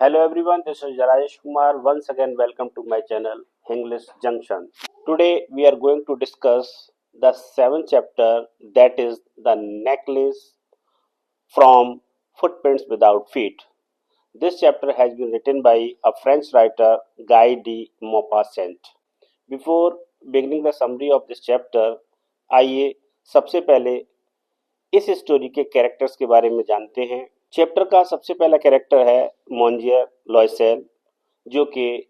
Hello everyone, this is Rajesh Kumar. Once again, welcome to my channel English Junction. Today we are going to discuss the seventh chapter, that is the necklace from Footprints Without Feet. This chapter has been written by a French writer, Guy de Maupassant. Before beginning the summary of this chapter, आइए सबसे पहले इस story के characters के बारे में जानते हैं। चैप्टर का सबसे पहला कैरेक्टर है मोंजियर लॉयसेल, जो कि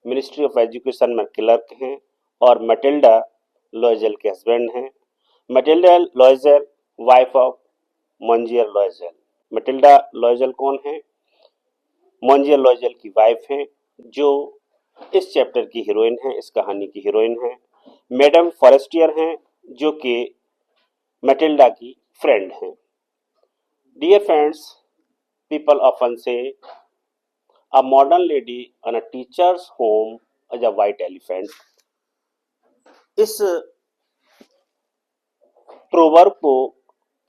मिनिस्ट्री ऑफ एजुकेशन में क्लर्क हैं और मटिल्डा लॉयजेल के हस्बैंड हैं। Mathilde Loisel wife of Monsieur Loisel. Mathilde Loisel कौन है? मोंजियर लॉयजेल की वाइफ हैं, जो इस चैप्टर की हीरोइन है, इस कहानी की हीरोइन है। मैडम फॉरेस्टियर हैं, जो कि मटिल्डा की फ्रेंड हैं। Dear friends, people often say a modern lady on a teacher's home is a white elephant. इस प्रोवर्ब को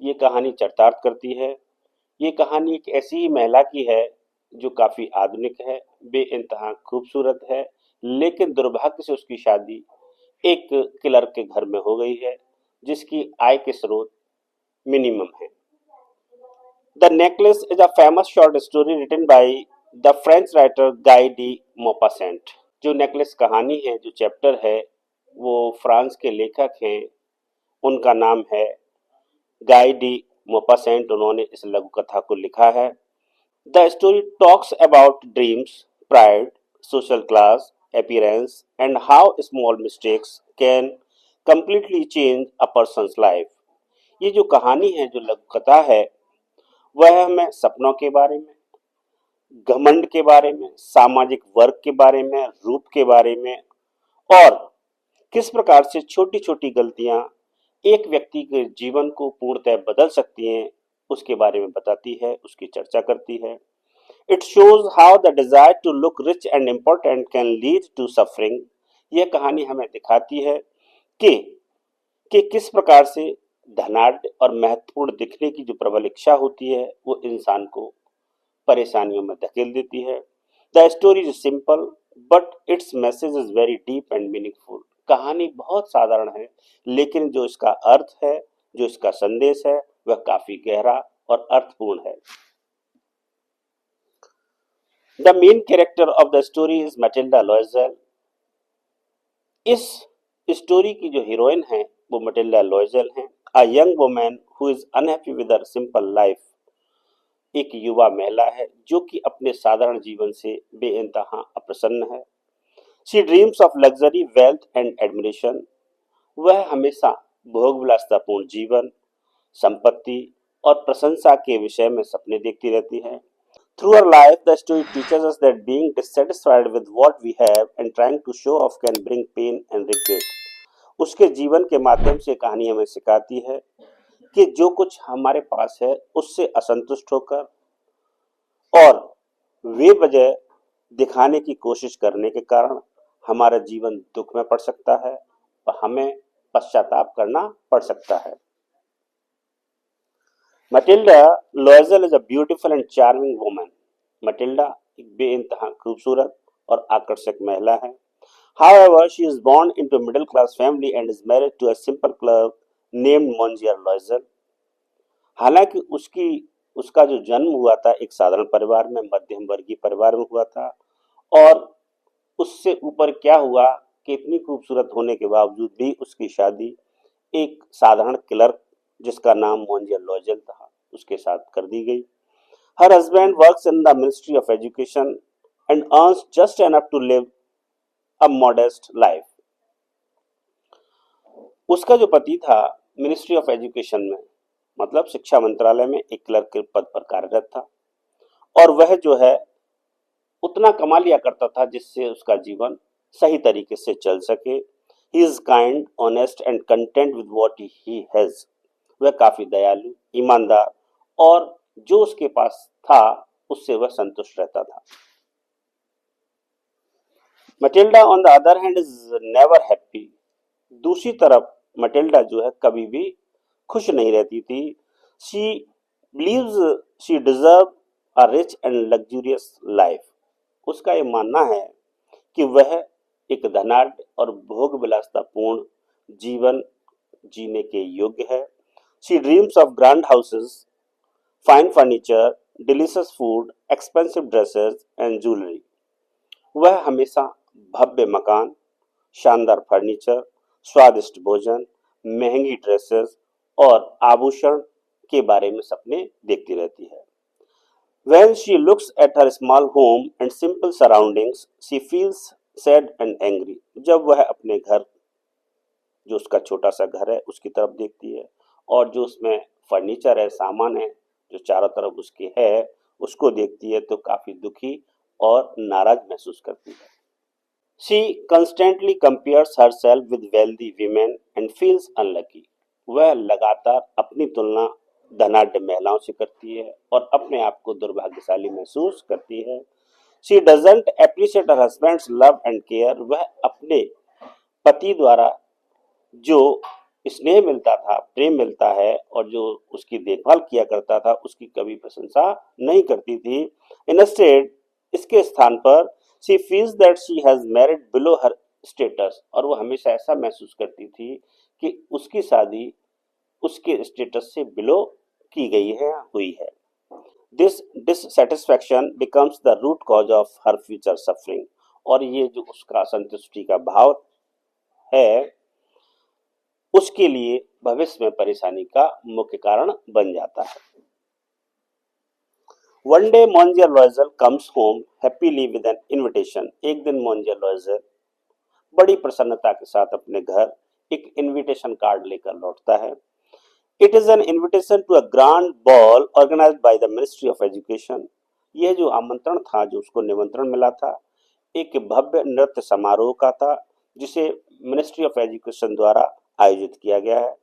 ये कहानी चरितार्थ करती है। ये कहानी एक ऐसी ही महिला की है जो काफ़ी आधुनिक है, बेइंतहा खूबसूरत है, लेकिन दुर्भाग्य से उसकी शादी एक क्लर्क के घर में हो गई है, जिसकी आय के स्रोत मिनिमम है। The Necklace is a famous short story written by the French writer Guy de Maupassant. जो नेकलेस कहानी है, जो चैप्टर है, वो फ्रांस के लेखक हैं, उनका नाम है गाय डी मोपासेंट। उन्होंने इस लघु कथा को लिखा है। The story talks about dreams, pride, social class, appearance and how small mistakes can completely change a persons life. ये जो कहानी है, जो लघु कथा है, वह हमें सपनों के बारे में, घमंड के बारे में, सामाजिक वर्ग के बारे में, रूप के बारे में और किस प्रकार से छोटी छोटी गलतियां एक व्यक्ति के जीवन को पूर्णतः बदल सकती हैं, उसके बारे में बताती है, उसकी चर्चा करती है। It shows how the desire to look rich and important can lead to suffering. यह कहानी हमें दिखाती है कि किस प्रकार से धनाढ्य और महत्वपूर्ण दिखने की जो प्रबल इच्छा होती है, वो इंसान को परेशानियों में धकेल देती है। The story is simple but it's message is very deep and meaningful. कहानी बहुत साधारण है, लेकिन जो इसका अर्थ है, जो इसका संदेश है, वह काफी गहरा और अर्थपूर्ण है। The main character of the story is Mathilde Loisel. इस स्टोरी की जो हीरोइन है, वो मटिल्डा लॉयजेल हैं। A young woman who is unhappy with her simple life. एक युवा महिला है जो कि अपने साधारण जीवन से बेइंतहा अप्रसन्न है। She dreams of luxury, wealth and admiration. वह हमेशा भोग विलासतापूर्ण जीवन, संपत्ति और प्रशंसा के विषय में सपने देखती रहती है। Through her life the story teaches us that being dissatisfied with what we have and trying to show off can bring pain and regret. उसके जीवन के माध्यम से कहानी हमें सिखाती है कि जो कुछ हमारे पास है, उससे असंतुष्ट होकर और वे वजह दिखाने की कोशिश करने के कारण हमारा जीवन दुख में पड़ सकता है और हमें पश्चाताप करना पड़ सकता है। Mathilde Loisel is a beautiful and charming woman. Mathilde एक बेइंतहा खूबसूरत और आकर्षक महिला है। However, she is born into a middle class family and is married to a simple clerk named Monsieur Loisel. हालांकि उसका जो जन्म हुआ था एक साधारण परिवार में, मध्यम वर्गीय परिवार में हुआ था, और उससे ऊपर क्या हुआ कि इतनी खूबसूरत होने के बावजूद भी उसकी शादी एक साधारण क्लर्क, जिसका नाम मोंजियर लॉयजेल था, उसके साथ कर दी गई। Her husband works in the ministry of education and earns just enough to live a modest life. उसका जो पति था मिनिस्ट्री ऑफ एजुकेशन में, मतलब शिक्षा मंत्रालय में, एक क्लर्क के पद पर कार्यरत था, और वह जो है उतना कमा लिया करता था जिससे उसका जीवन सही तरीके से चल सके। He is kind, honest and content with what he has. वह काफी दयालु, ईमानदार और जो उसके पास था उससे वह संतुष्ट रहता था। Matilda on the other hand is never happy. दूसरी तरफ मटिल्डा जो है कभी भी खुश नहीं रहती थी। She beliefs she deserve a rich and luxurious life. उसका ये मानना है कि वह एक धनाढ्य और भोग विलासतापूर्ण जीवन जीने के योग्य है। She dreams of grand houses, fine furniture, delicious food, expensive dresses and jewellery. वह हमेशा भव्य मकान, शानदार फर्नीचर, स्वादिष्ट भोजन, महंगी ड्रेसेस और आभूषण के बारे में सपने देखती रहती है। When she looks at her small home and simple surroundings, she feels sad and angry. जब वह अपने घर, जो उसका छोटा सा घर है, उसकी तरफ देखती है और जो उसमें फर्नीचर है, सामान है, जो चारों तरफ उसके है, उसको देखती है तो काफी दुखी और नाराज महसूस करती है। She constantly compares herself with wealthy women and feels unlucky. वह लगातार अपनी तुलना धनाढ्य महिलाओं से करती है और अपने आप को दुर्भाग्यशाली महसूस करती है। She doesn't appreciate her husband's love and care. वह अपने पति द्वारा जो स्नेह मिलता था, प्रेम मिलता है और जो उसकी देखभाल किया करता था, उसकी कभी प्रशंसा नहीं करती थी। Instead, इसके स्थान पर she feels that she has married below her status, और वो हमेशा ऐसा महसूस करती थी कि उसकी शादी उसके स्टेटस से बिलो की गई है, हुई है। This dissatisfaction becomes the root cause of her future suffering, और ये जो उसका असंतुष्टि का भाव है, उसके लिए भविष्य में परेशानी का मुख्य कारण बन जाता है। One day Monsieur Loisel comes home happily with an invitation. एक दिन मोंजियर लॉयजल बड़ी प्रसन्नता के साथ अपने घर एक इनविटेशन कार्ड लेकर लौटता है। It is an invitation to a grand ball organised by the ministry of education. यह जो आमंत्रण था, जो उसको निमंत्रण मिला था, एक भव्य नृत्य समारोह का था जिसे मिनिस्ट्री ऑफ एजुकेशन द्वारा आयोजित किया गया है।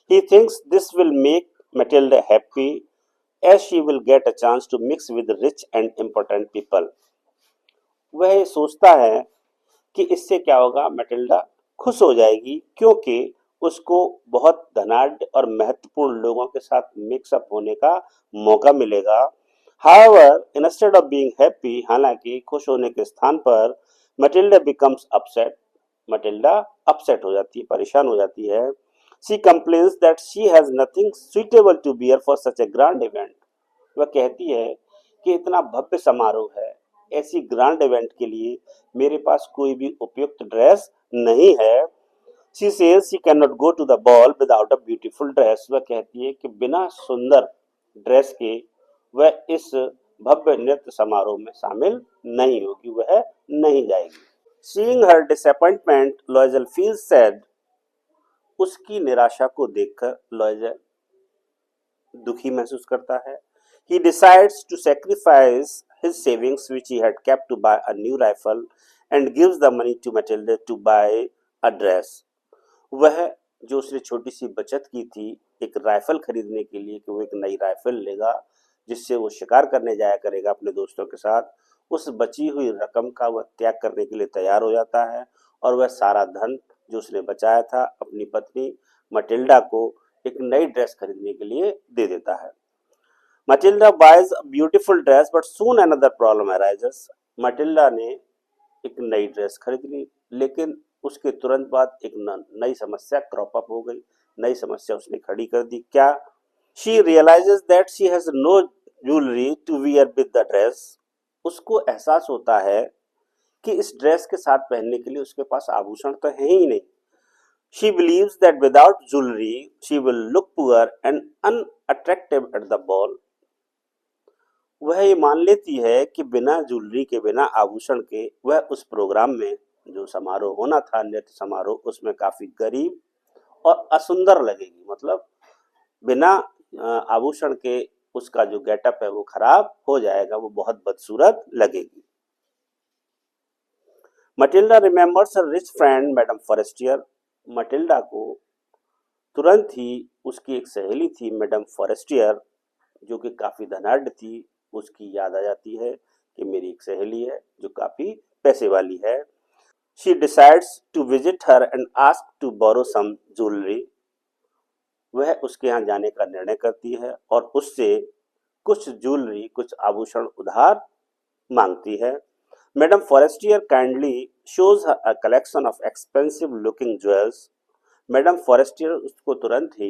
He thinks this will make Matilda happy as she will get a chance to mix with rich and important people. वह ये सोचता है कि इससे क्या होगा, मैटिल्डा खुश हो जाएगी क्योंकि उसको बहुत धनाढ्य और महत्वपूर्ण लोगों के साथ मिक्सअप होने का मौका मिलेगा। However, instead of being happy, हालांकि खुश होने के स्थान पर Matilda becomes upset. Matilda upset हो जाती है, परेशान हो जाती है। She complains that she has nothing suitable to wear for such a grand event. वह कहती है कि इतना भव्य समारोह है, ऐसी ग्रैंड इवेंट के लिए मेरे पास कोई भी उपयुक्त ड्रेस नहीं है। She says she cannot go to the ball without a beautiful dress. वह कहती है कि बिना सुंदर ड्रेस के वह इस भव्य नृत्य समारोह में शामिल नहीं होगी, वह नहीं जाएगी। Seeing her disappointment, Loisel feels sad. उसकी निराशा को देखकर लॉयजल दुखी महसूस करता है। He decides to sacrifice his savings which he had kept to buy a new rifle and gives the money to Matilda to buy a dress. वह जो उसने छोटी सी बचत की थी एक राइफल खरीदने के लिए कि वो एक नई राइफल लेगा जिससे वो शिकार करने जाया करेगा अपने दोस्तों के साथ, उस बची हुई रकम का वह त्याग करने के लिए तैयार हो जाता है और वह सारा धन जो उसने बचाया था अपनी पत्नी मटिल्डा को एक नई ड्रेस खरीदने के लिए दे देता है। Matilda buys a beautiful dress but soon another problem arises. Matilda ने एक नई ड्रेस खरीद ली लेकिन उसके तुरंत बाद एक नई समस्या क्रॉप अप हो गई, नई समस्या उसने खड़ी कर दी। क्या? She realises that she has no jewellery to wear with the dress. उसको एहसास होता है कि इस ड्रेस के साथ पहनने के लिए उसके पास आभूषण तो है ही नहीं। She believes that without jewelry she will look poor and unattractive at the ball. वह ये मान लेती है कि बिना ज्वेलरी के, बिना आभूषण के वह उस प्रोग्राम में जो समारोह होना था, नृत्य समारोह, उसमें काफी गरीब और असुंदर लगेगी। मतलब बिना आभूषण के उसका जो गेटअप है वो खराब हो जाएगा, वो बहुत बदसूरत लगेगी। Mathilde remembers her rich friend madame Forestier. Mathilde को तुरंत ही उसकी एक सहेली थी मैडम फॉरेस्टियर जो कि काफी धनाढ्य थी, उसकी याद आ जाती है कि मेरी एक सहेली है जो काफी पैसे वाली है। She decides to visit her and ask to borrow some jewellery. वह उसके यहाँ जाने का निर्णय करती है और उससे कुछ ज्वेलरी, कुछ आभूषण उधार मांगती है। Madam Forestier kindly shows her a collection of expensive looking jewels। Madam Forestier उसको तुरंत ही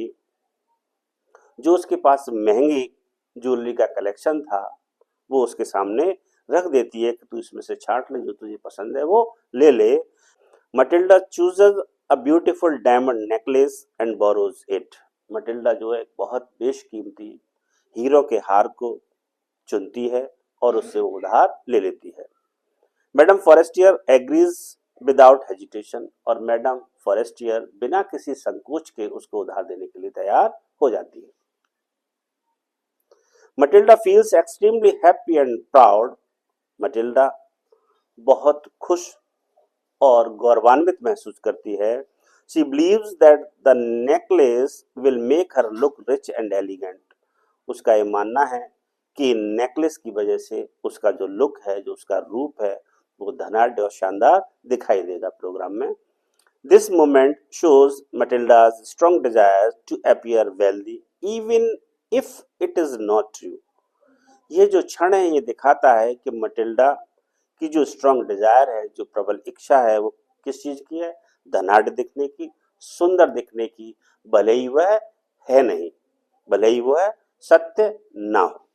जो उसके पास महंगी ज्वेलरी का कलेक्शन था वो उसके सामने रख देती है कि तू इसमें से छांट ले, जो तुझे पसंद है वो ले ले। Matilda chooses a beautiful diamond necklace and borrows it. Matilda जो है बहुत बेशकीमती हीरो के हार को चुनती है और उससे वो उधार ले लेती है। Madam Forestier agrees without hesitation, और मैडम फॉरेस्टियर बिना किसी संकोच के उसको उधार देने के लिए तैयार हो जाती है। Matilda feels extremely happy and proud. Matilda बहुत खुश और गौरवान्वित महसूस करती है। She believes that the necklace will make her look rich and elegant. उसका ये मानना है कि नेकलेस की वजह से उसका जो लुक है, जो उसका रूप है, वो धनाढ़ और शानदार दिखाई देगा प्रोग्राम में। This moment shows Mathilde's strong desire to appear wealthy even if it is not true. ये जो क्षण है ये दिखाता है कि मटिल्डा की जो स्ट्रॉन्ग डिजायर है, जो प्रबल इच्छा है, वो किस चीज की है? धनाढ़ दिखने की, सुंदर दिखने की, भले ही वह है नहीं, भले ही वह सत्य ना हो।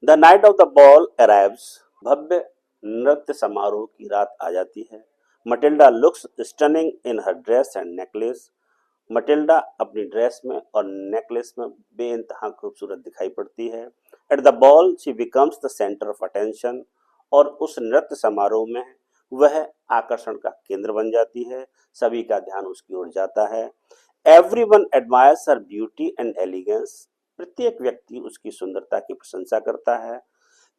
The night of the ball arrives. भव्य नृत्य समारोह की रात आ जाती है। Mathilde looks stunning in her dress and necklace. Mathilde अपनी ड्रेस में और नेकलेस में बेइंतहा खूबसूरत दिखाई पड़ती है। At the ball she becomes the centre of attention, और उस नृत्य समारोह में वह आकर्षण का केंद्र बन जाती है। सभी का ध्यान उसकी ओर जाता है। Everyone admires her beauty and elegance. प्रत्येक व्यक्ति उसकी सुंदरता की प्रशंसा करता है।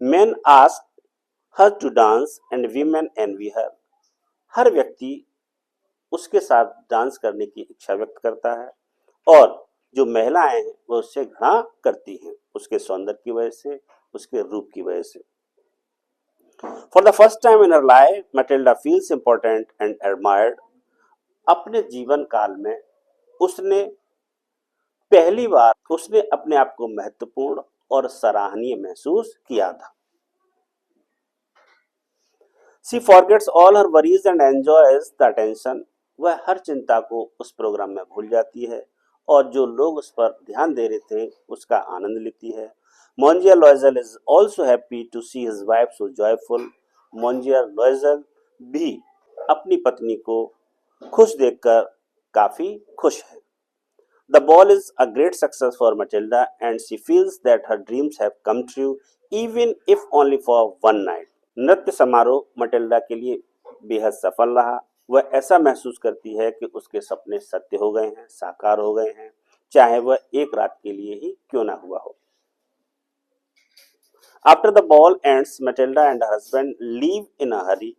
Men ask her to dance and women envy her. हर व्यक्ति उसके साथ डांस करने की इच्छा व्यक्त करता है, और जो महिलाएं हैं वो उससे घृणा करती हैं, उसके सौंदर्य की वजह से, उसके रूप की वजह से। For the first time in her life Matilda feels important and admired. अपने जीवन काल में उसने पहली बार उसने अपने आप को महत्वपूर्ण और सराहनीय महसूस किया था। She forgets all her worries and enjoys the attention. वह हर चिंता को उस प्रोग्राम में भूल जाती है और जो लोग उस पर ध्यान दे रहे थे उसका आनंद लेती है। Monsieur Loisel is also happy to see his wife so joyful. Monsieur Loisel भी अपनी पत्नी को खुश देखकर काफी खुश है। The ball is a great success for Matilda and she feels that her dreams have come true even if only for one night। नृत्य समारोह मटिल्डा के लिए बेहद सफल रहा। वह ऐसा महसूस करती है कि उसके सपने सत्य हो गए हैं, साकार हो गए हैं, चाहे वह एक रात के लिए ही क्यों ना हुआ हो। After the ball ends, Matilda and her husband leave in a hurry।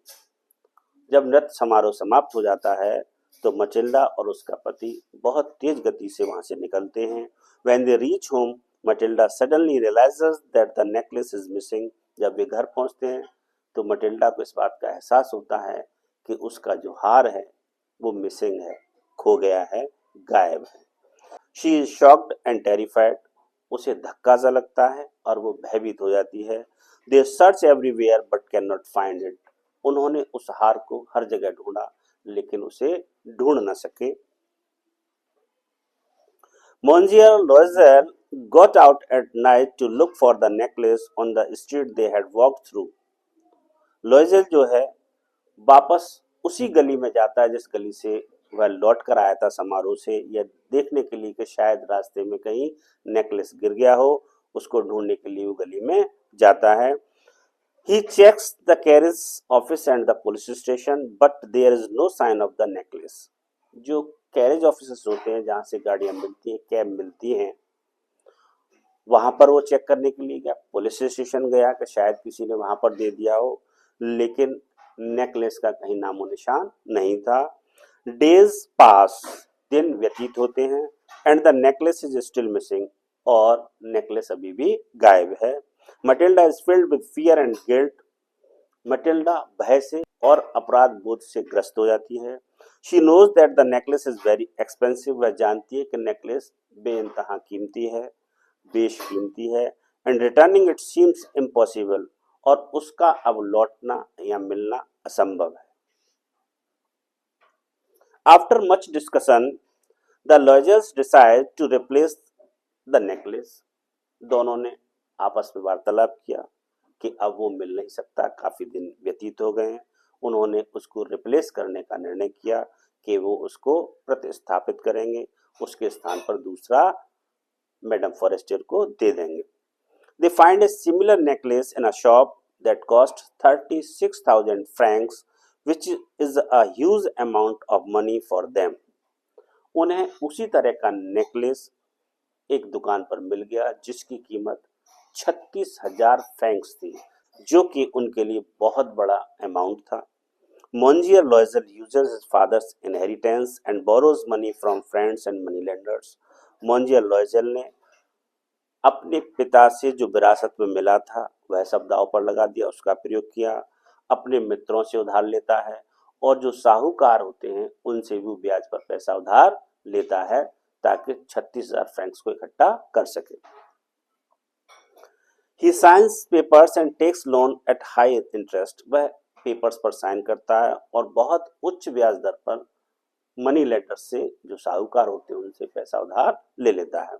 जब नृत्य समारोह समाप्त हो जाता है तो मटिल्डा और उसका पति बहुत तेज गति से वहां से निकलते हैं। When they reach home, Matilda suddenly realizes that the necklace is missing। जब वे घर पहुंचते हैं तो मटिल्डा को इस बात का एहसास होता है कि उसका जो हार है वो मिसिंग है, खो गया है, गायब है। She is shocked and terrified। उसे धक्का सा लगता है और वो भयभीत हो जाती है। They search everywhere but cannot find it। उन्होंने उस हार को हर जगह ढूंढा लेकिन उसे ढूंढ न सके। Monsieur Loisel got out at night to look for the necklace on the street they had walked through। Loisel जो है वापस उसी गली में जाता है जिस गली से वह लौट कर आया था समारोह से, यह देखने के लिए कि शायद रास्ते में कहीं नेकलेस गिर गया हो। उसको ढूंढने के लिए वो गली में जाता है। He checks the carriage office and the police station, but there is no sign of the necklace। जो कैरेज ऑफिस होते हैं जहाँ से गाड़ियाँ मिलती हैं, कैब मिलती हैं, वहां पर वो चेक करने के लिए गया, पुलिस स्टेशन गया कि शायद किसी ने वहां पर दे दिया हो, लेकिन नेकलेस का कहीं नामो निशान नहीं था। डेज पास, दिन व्यतीत होते हैं, and the necklace is still missing, और नेकलेस अभी भी गायब है। Matilda is filled with fear and guilt. Matilda भय से और अपराध बोध से ग्रस्त हो जाती है। She knows that the necklace is very expensive. वह जानती है कि नेकलेस बेइंतहा कीमती है, बेशकीमती है, and returning it seems impossible, और उसका अब लौटना या मिलना असंभव है। After much discussion the lawyers decide to replace the necklace. दोनों ने आपस में वार्तालाप किया कि अब वो मिल नहीं सकता, काफी दिन व्यतीत हो गए हैं। उन्होंने उसको रिप्लेस करने का निर्णय किया कि वो उसको प्रतिस्थापित करेंगे, उसके स्थान पर दूसरा मैडम फॉरेस्टियर को दे देंगे। They find a similar necklace in a shop that cost 36,000 francs, which is a huge amount of money for them. उन्हें उसी तरह का नेकलेस एक दुकान पर मिल गया जिसकी कीमत 36,000 फ्रैंक्स थी, जो कि उनके लिए बहुत बड़ा अमाउंट था। Monsieur Loisel uses his father's inheritance and borrows money from friends and moneylenders. Monsieur Loisel ने अपने पिता से जो विरासत में मिला था वह सब दांव पर लगा दिया, उसका प्रयोग किया। अपने मित्रों से उधार लेता है और जो साहूकार होते हैं उनसे भी ब्याज पर पैसा उधार लेता है ताकि 36,000 फ्रैंक्स को इकट्ठा कर सके। He signs papers and takes loan at high interest. वह पेपर्स पर साइन करता है और बहुत उच्च ब्याज दर पर मनी लेंडर से, जो साहूकार होते हैं, उनसे पैसा उधार ले लेता है।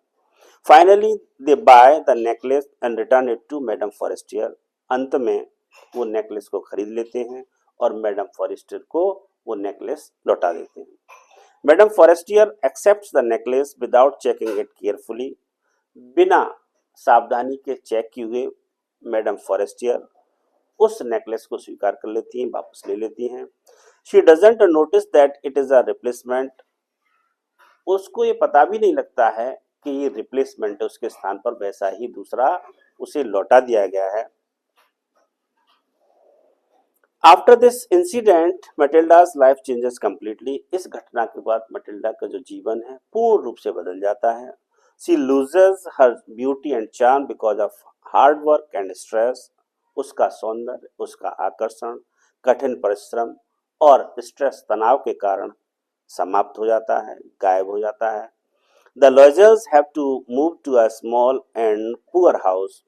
Finally they buy the necklace and return it to madam Forestier. अंत में वो नेकलेस को खरीद लेते हैं और मैडम फॉरेस्टियर को वो नेकलेस लौटा देते हैं। Madam Forestier accepts the necklace without checking it carefully. बिना सावधानी के चेक किए हुए मैडम फॉरेस्टियर उस नेकलेस को स्वीकार कर लेती हैं, वापस ले लेती हैं। She doesn't notice that it is a replacement. उसको ये पता भी नहीं लगता है कि ये रिप्लेसमेंट है, उसके स्थान पर वैसा ही दूसरा उसे लौटा दिया गया है। After this incident Mathilde's life changes completely. इस घटना के बाद मटिल्डा का जो जीवन है पूर्ण रूप से बदल जाता है। She loses her beauty and charm because of hard work and stress. उसका सौंदर्य, उसका आकर्षण कठिन परिश्रम और स्ट्रेस तनाव के कारण समाप्त हो जाता है, गायब हो जाता है। The lawyers have to move to a small and poor house.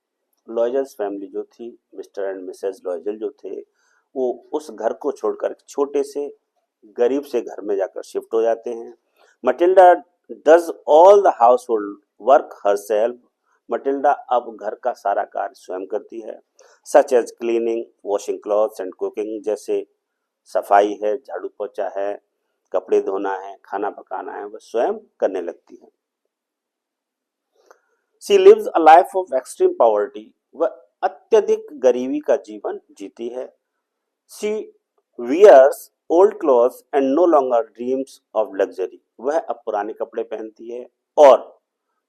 Lawyers family जो थी, मिस्टर एंड मिसेस लॉयजल जो थे, वो उस घर को छोड़कर छोटे से गरीब से घर में जाकर शिफ्ट हो जाते हैं। Matilda does all the household work herself. Matilda अब घर का सारा कार्य स्वयं करती है, such as cleaning, washing clothes and cooking. जैसे सफाई है, झाड़ू पोछा है, कपड़े धोना है, खाना पकाना है, वह स्वयं करने लगती है। She lives a life of extreme poverty. वह अत्यधिक गरीबी का जीवन जीती है। She wears old clothes and no longer dreams of luxury. वह अब पुराने कपड़े पहनती है और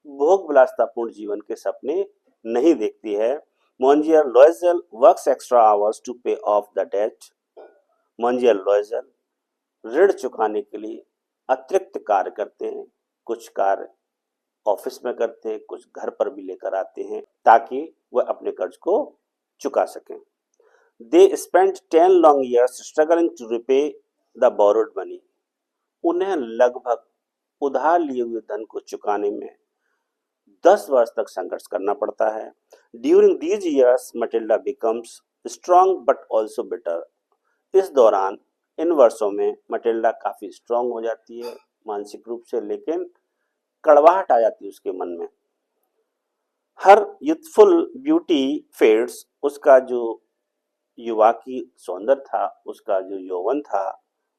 भोग विलासतापूर्ण जीवन के सपने नहीं देखती है। Monsieur Loisel works extra hours to pay off the debt. Monsieur Loisel ऋण चुकाने के लिए अतिरिक्त कार्य करते हैं। कुछ कार्य ऑफिस में करते हैं, कुछ घर पर भी लेकर आते हैं ताकि वह अपने कर्ज को चुका सकें। They spend 10 long years struggling to repay the borrowed money. उन्हें लगभग उधार लिए हुए धन को चुकाने में 10 वर्ष तक संघर्ष करना पड़ता है। During these years Matilda becomes strong but also bitter. इस दौरान, इन वर्षों में मटिल्डा काफी स्ट्रॉन्ग हो जाती है मानसिक रूप से, लेकिन कड़वाहट आ जाती है उसके मन में। हर यूथफुल ब्यूटी फेड्स। उसका जो युवा की सौंदर्य था, उसका जो यौवन था,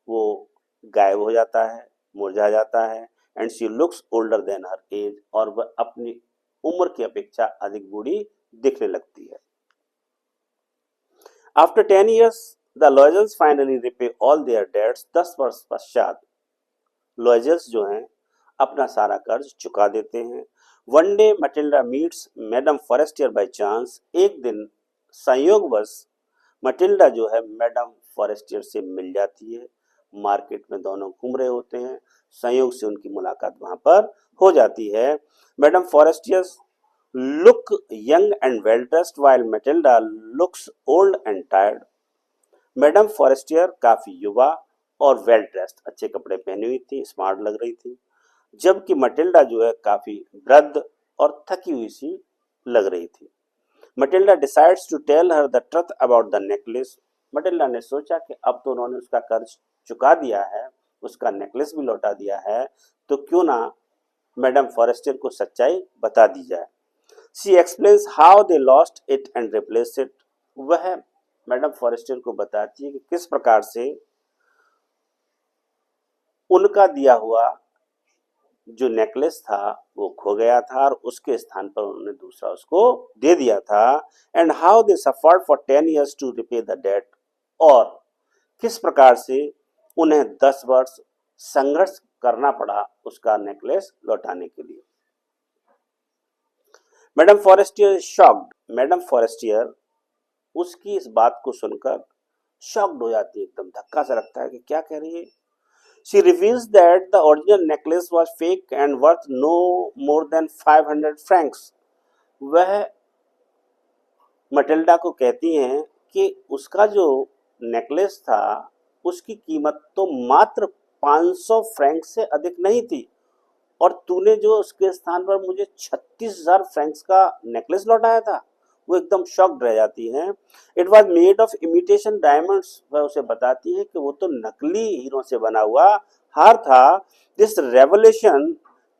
वो गायब हो जाता है, मुरझा जाता है। And she looks older than her age. और वह अपनी उम्र की अपेक्षा अधिक बूढ़ी दिखने लगती है। After 10 years the lawyers finally repay all their debts. 10 वर्ष पश्चात लॉयर्स जो हैं अपना सारा कर्ज चुका देते हैं। One day Matilda meets madam Forestier by chance. एक दिन संयोगवश मटिल्डा जो है मैडम फॉरेस्टियर से मिल जाती है। मार्केट में दोनों घूम रहे होते हैं, संयोग से उनकी मुलाकात वहां पर हो जाती है। Madam Forestier look young and well dressed while Matilda looks old and tired. Madam Forestier काफी युवा और वेल ड्रेस्ड, अच्छे कपड़े पहनी हुई थी, स्मार्ट लग रही थी, जबकि मटिल्डा जो है काफी वृद्ध और थकी हुई सी लग रही थी। Matilda decides to tell her the truth about the necklace. Matilda ने सोचा कि अब तो उन्होंने उसका कर्ज चुका दिया है, उसका नेकलेस भी लौटा दिया है, तो क्यों ना मैडम फॉरेस्टर को सच्चाई बता दी जाए। She explains how they lost it and replace it. वह मैडम फॉरेस्टर को बताती है कि किस प्रकार से उनका दिया हुआ जो नेकलेस था वो खो गया था और उसके स्थान पर उन्होंने दूसरा उसको दे दिया था। And how they suffered for 10 years to repay the debt. और किस प्रकार से उन्हें 10 वर्ष संघर्ष करना पड़ा उसका नेकलेस लौटाने के लिए। Madam Forestier shocked. Madam Forestier उसकी इस बात को सुनकर शॉक्ड हो जाती है, एकदम धक्का सा लगता है कि क्या कह रही है। She reveals that the original necklace was fake and worth no more than 500 francs. वह मटिल्डा को कहती हैं कि उसका जो नेकलेस था उसकी कीमत तो मात्र 500 फ्रैंक से अधिक नहीं थी, और तूने जो उसके स्थान पर मुझे 36,000 फ्रैंक्स का नेकलेस लौटाया था। वो एकदम शॉक्ड रह जाती हैं। It was made of imitation diamonds. वह उसे बताती है कि वो तो नकली हीरो से बना हुआ हार था। This revelation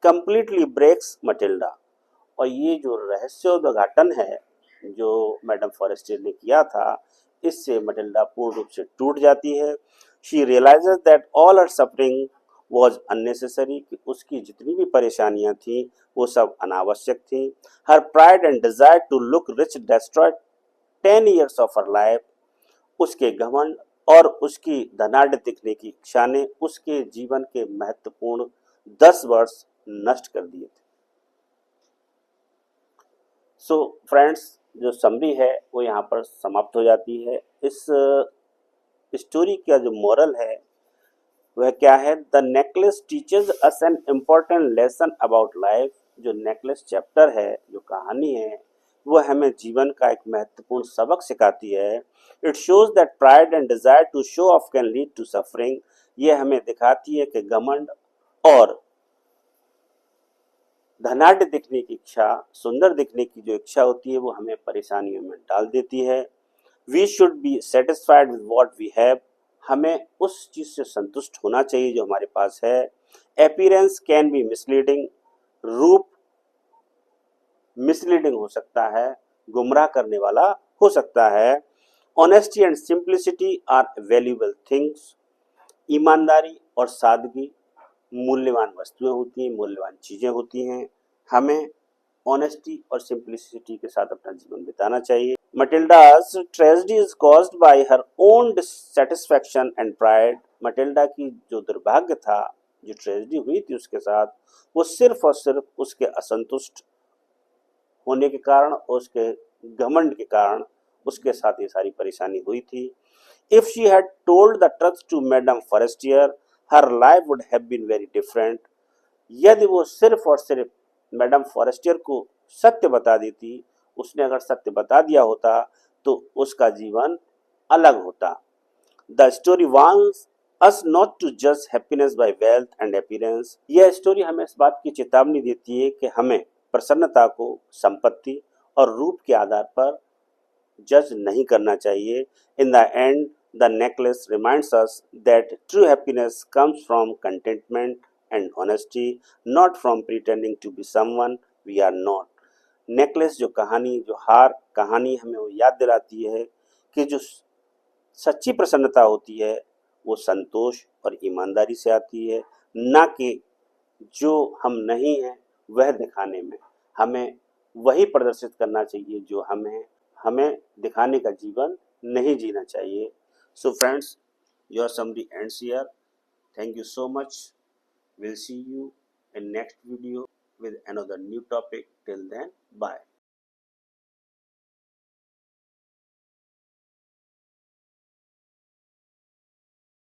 completely breaks Matilda. और ये जो रहस्योद्घाटन है जो मैडम फॉरेस्टर ने किया था, इससे मटिल्डा पूर्ण रूप से टूट जाती है। She realises that all her suffering was unnecessary, कि उसकी जितनी भी परेशानियां थी वो सब अनावश्यक थी। Her pride and desire to look rich destroyed 10 years of her life. उसके घमंड और उसकी धनाढ़ दिखने की इच्छा ने उसके जीवन के महत्वपूर्ण 10 वर्ष नष्ट कर दिए थे। सो फ्रेंड्स, जो समरी है वो यहाँ पर समाप्त हो जाती है। इस स्टोरी का जो मोरल है वह क्या है। The necklace teaches us an important lesson about life. जो नेकलेस चैप्टर है, जो कहानी है, वो हमें जीवन का एक महत्वपूर्ण सबक सिखाती है। It shows that pride and desire to show off can lead to suffering. ये हमें दिखाती है कि घमंड और धनाढ़ दिखने की इच्छा, सुंदर दिखने की जो इच्छा होती है, वो हमें परेशानियों में डाल देती है। We should be satisfied with what we have. हमें उस चीज से संतुष्ट होना चाहिए जो हमारे पास है। Appearance can be misleading. रूप मिसलीडिंग हो सकता है, गुमराह करने वाला हो सकता है। Honesty and simplicity are valuable things. ईमानदारी और सादगी मूल्यवान वस्तुएं होती हैं, मूल्यवान चीजें होती हैं। हमें ऑनेस्टी और सिंप्लिसिटी के साथ अपना जीवन बिताना चाहिए। मटिल्डा's tragedy is caused by her own dissatisfaction and pride। Matilda की जो दुर्भाग्य था, जो ट्रेजेडी हुई थी उसके साथ, वो सिर्फ और सिर्फ उसके असंतुष्ट होने के कारण और उसके घमंड के कारण उसके साथ ये सारी परेशानी हुई थी। If she had told the truth to Madame Forestier, her life would have been very different। यदि वो सिर्फ और सिर्फ मैडम फॉरेस्टियर को सत्य बता देती, उसने अगर सत्य बता दिया होता तो उसका जीवन अलग होता। The story wants us not to जज happiness by wealth and appearance. यह स्टोरी हमें इस बात की चेतावनी देती है कि हमें प्रसन्नता को संपत्ति और रूप के आधार पर जज नहीं करना चाहिए। In the end the necklace reminds us that true happiness comes from contentment and honesty, not from pretending to be someone we are not. Necklace जो कहानी, जो हार कहानी हमें वो याद दिलाती है कि जो सच्ची प्रसन्नता होती है वो संतोष और ईमानदारी से आती है, ना कि जो हम नहीं हैं वह दिखाने में। हमें वही प्रदर्शित करना चाहिए जो हमें हमें दिखाने का जीवन नहीं जीना चाहिए। So friends, your summary ends here. Thank you so much. We'll see you in next video with another new topic. Till then, bye.